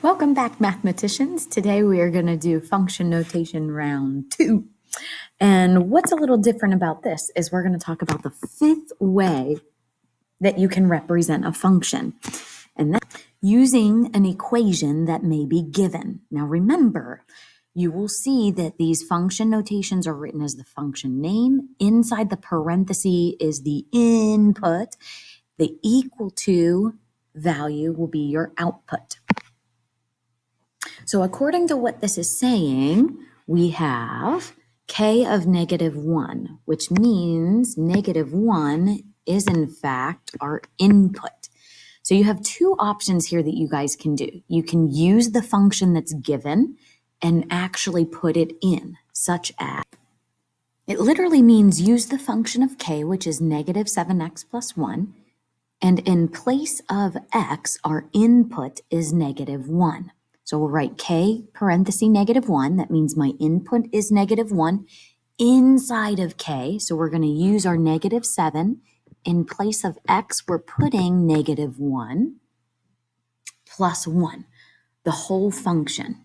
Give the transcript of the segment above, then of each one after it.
Welcome back, mathematicians. Today we are going to do function notation round 2. And what's a little different about this is we're going to talk about the fifth way that you can represent a function. And that's using an equation that may be given. Now remember, you will see that these function notations are written as the function name. Inside the parenthesis is the input. The equal to value will be your output. So according to what this is saying, we have k of -1, which means -1 is in fact our input. So you have two options here that you guys can do. You can use the function that's given and actually put it in, such as, it literally means use the function of k, which is -7x plus 1, and in place of x, our input is -1. So we'll write k parenthesis -1. That means my input is -1 inside of k. So we're going to use our -7. In place of x, we're putting -1 plus 1, the whole function.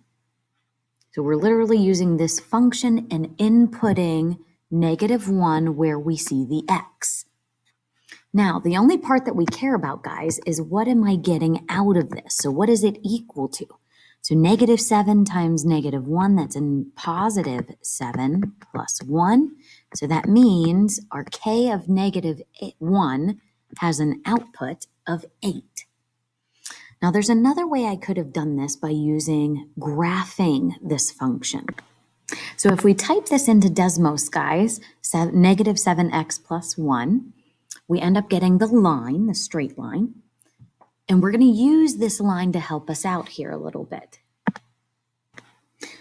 So we're literally using this function and inputting -1 where we see the x. Now, the only part that we care about, guys, is what am I getting out of this? So what is it equal to? So -7 times -1, that's a +7 plus 1. So that means our k of -1 has an output of 8. Now, there's another way I could have done this by using graphing this function. So if we type this into Desmos, guys, -7x plus 1, we end up getting the line, the straight line, and we're going to use this line to help us out here a little bit.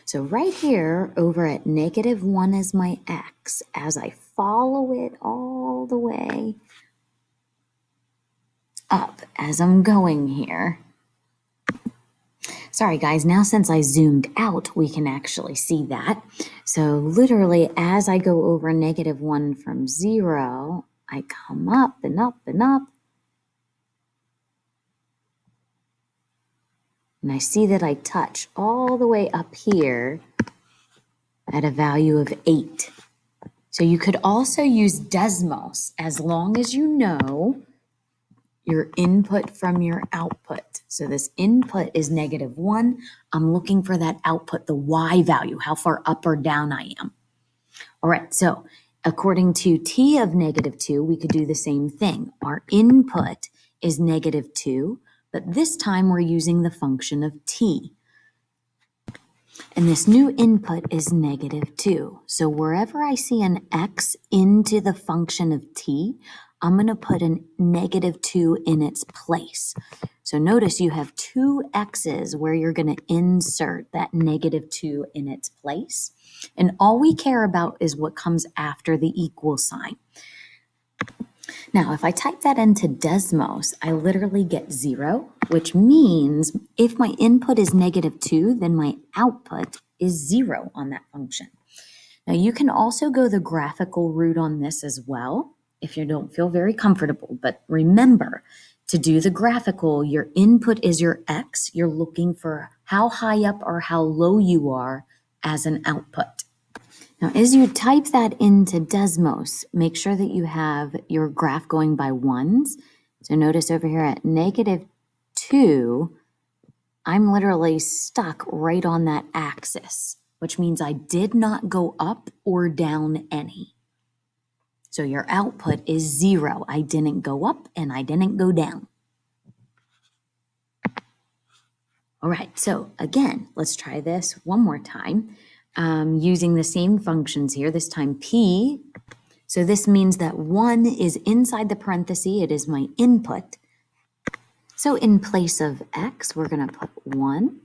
So right here over at -1 is my x. As I follow it all the way up as I'm going here. Sorry guys, now since I zoomed out, we can actually see that. So literally as I go over -1 from 0, I come up and up and up. And I see that I touch all the way up here at a value of 8. So you could also use Desmos as long as you know your input from your output. So this input is -1. I'm looking for that output, the y value, how far up or down I am. All right, so according to t of -2, we could do the same thing. Our input is -2. But this time we're using the function of t. And this new input is -2. So wherever I see an x into the function of t, I'm going to put a -2 in its place. So notice you have two x's where you're going to insert that -2 in its place. And all we care about is what comes after the equal sign. Now, if I type that into Desmos, I literally get 0, which means if my input is -2, then my output is 0 on that function. Now, you can also go the graphical route on this as well if you don't feel very comfortable. But remember, to do the graphical, your input is your x. You're looking for how high up or how low you are as an output. Now, as you type that into Desmos, make sure that you have your graph going by ones. So notice over here at -2, I'm literally stuck right on that axis, which means I did not go up or down any. So your output is 0. I didn't go up and I didn't go down. All right, so again, let's try this one more time. Using the same functions here, this time p. So this means that 1 is inside the parenthesis. It is my input. So in place of x, we're going to put 1.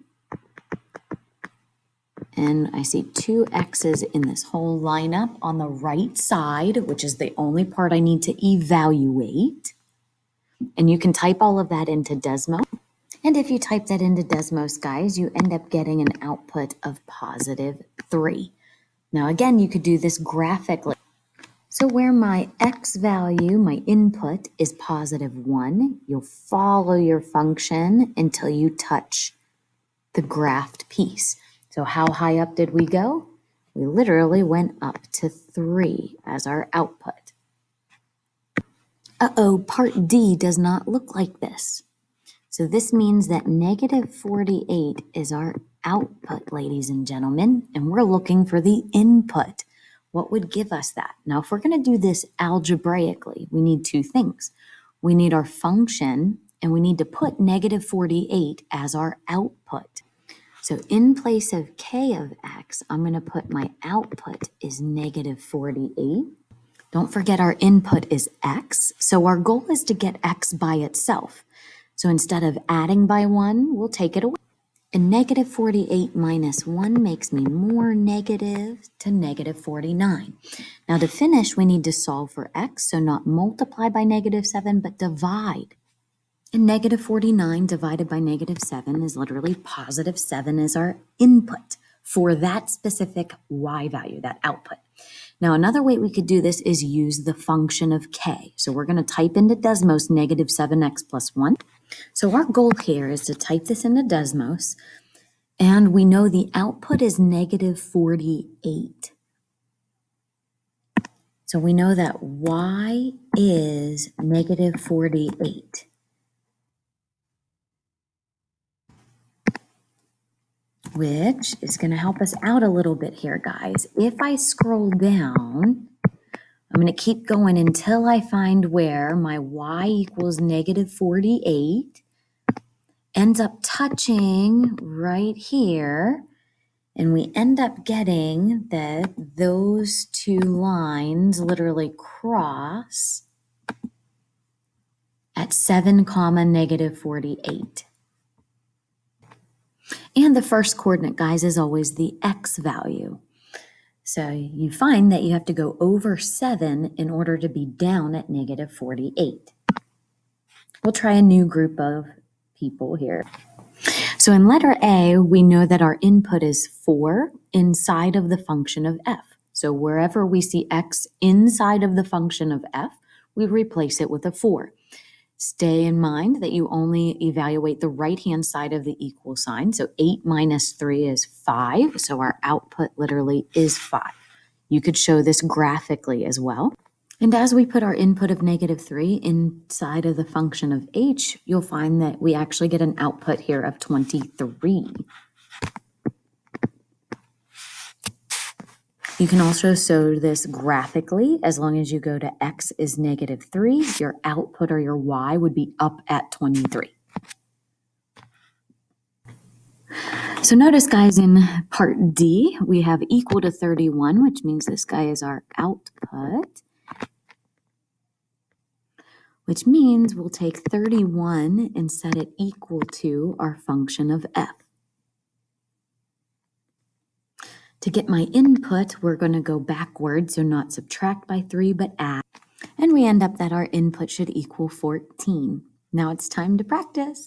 And I see two x's in this whole lineup on the right side, which is the only part I need to evaluate. And you can type all of that into Desmos. And if you type that into Desmos, guys, you end up getting an output of +3. Now, again, you could do this graphically. So where my x value, my input, is +1, you'll follow your function until you touch the graphed piece. So how high up did we go? We literally went up to 3 as our output. Uh-oh, part D does not look like this. So this means that negative 48 is our output, ladies and gentlemen, and we're looking for the input. What would give us that? Now, if we're going to do this algebraically, we need two things. We need our function, and we need to put negative 48 as our output. So in place of k of x, I'm going to put my output is negative 48. Don't forget our input is x, so our goal is to get x by itself. So instead of adding by 1, we'll take it away. And negative 48 minus 1 makes me more negative to negative 49. Now to finish, we need to solve for x, so not multiply by negative 7, but divide. And negative 49 divided by negative 7 is literally positive 7 is our input for that specific y value, that output. Now, another way we could do this is use the function of k. So we're going to type into Desmos negative 7x plus 1. So our goal here is to type this into Desmos, and we know the output is negative 48. So we know that y is negative 48. Which is going to help us out a little bit here, guys. If I scroll down, I'm going to keep going until I find where my y equals negative 48 ends up touching right here, and we end up getting that those two lines literally cross at 7 comma negative 48. And the first coordinate, guys, is always the x value. So you find that you have to go over 7 in order to be down at negative 48. We'll try a new group of people here. So in letter A, we know that our input is 4 inside of the function of f. So wherever we see x inside of the function of f, we replace it with a 4. Stay in mind that you only evaluate the right-hand side of the equal sign. So 8 minus 3 is 5. So our output literally is 5. You could show this graphically as well. And as we put our input of negative 3 inside of the function of h, you'll find that we actually get an output here of 23. You can also show this graphically. As long as you go to x is negative 3, your output or your y would be up at 23. So notice, guys, in part D, we have equal to 31, which means this guy is our output, which means we'll take 31 and set it equal to our function of f. To get my input, we're going to go backwards, so not subtract by 3, but add. And we end up that our input should equal 14. Now it's time to practice.